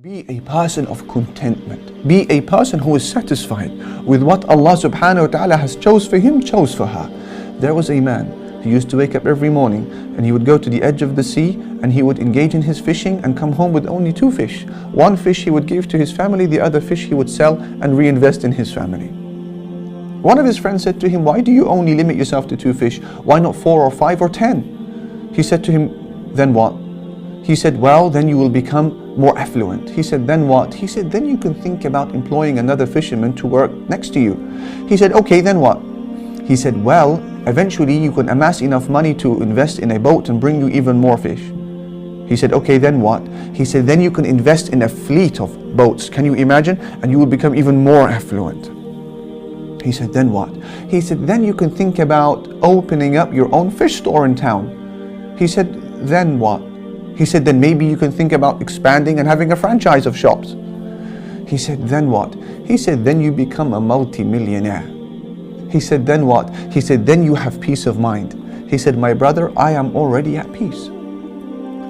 Be a person of contentment. Be a person who is satisfied with what Allah subhanahu wa ta'ala has chose for him, chose for her. There was a man who used to wake up every morning and he would go to the edge of the sea and he would engage in his fishing and come home with only 2 fish. 1 fish he would give to his family, the other fish he would sell and reinvest in his family. One of his friends said to him, "Why do you only limit yourself to 2 fish? Why not 4 or 5 or 10? He said to him, "Then what?" He said, "Well, then you will become more affluent." He said, "Then what?" He said, "Then you can think about employing another fisherman to work next to you." He said, "Okay, then what?" He said, "Well, eventually you can amass enough money to invest in a boat and bring you even more fish." He said, "Okay, then what?" He said, "Then you can invest in a fleet of boats." Can you imagine? And you will become even more affluent. He said, "Then what?" He said, "Then you can think about opening up your own fish store in town." He said, "Then what?" He said, "Then maybe you can think about expanding and having a franchise of shops." He said, "Then what?" He said, "Then you become a multi-millionaire." He said, "Then what?" He said, "Then you have peace of mind." He said, "My brother, I am already at peace."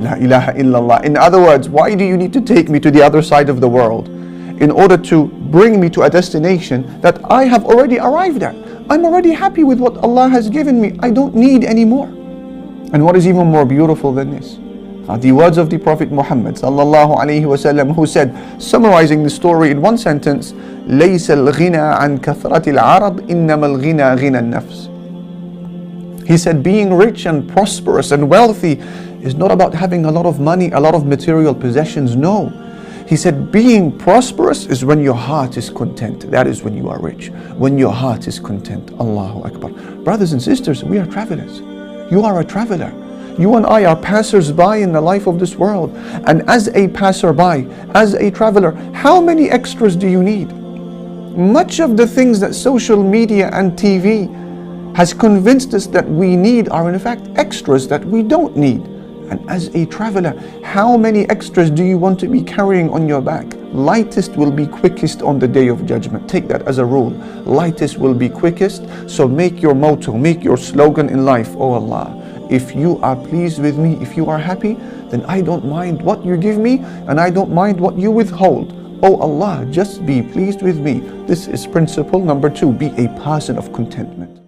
La ilaha illallah. In other words, why do you need to take me to the other side of the world in order to bring me to a destination that I have already arrived at? I'm already happy with what Allah has given me. I don't need any more. And what is even more beautiful than this are the words of the Prophet Muhammad sallallahu alaihi wasallam, who said, summarizing the story in one sentence, "Laisal ghina kasratil arad, ghina nafs." He said, being rich and prosperous and wealthy is not about having a lot of money, a lot of material possessions. No. He said, being prosperous is when your heart is content. That is when you are rich. When your heart is content. Allahu Akbar. Brothers and sisters, we are travelers. You are a traveler. You and I are passers-by in the life of this world. And as a passerby, as a traveler, how many extras do you need? Much of the things that social media and TV has convinced us that we need are in fact extras that we don't need. And as a traveler, how many extras do you want to be carrying on your back? Lightest will be quickest on the day of judgment. Take that as a rule. Lightest will be quickest. So make your motto, make your slogan in life, "Oh Allah, if you are pleased with me, if you are happy, then I don't mind what you give me and I don't mind what you withhold. Oh Allah, just be pleased with me." This is principle number 2. Be a person of contentment.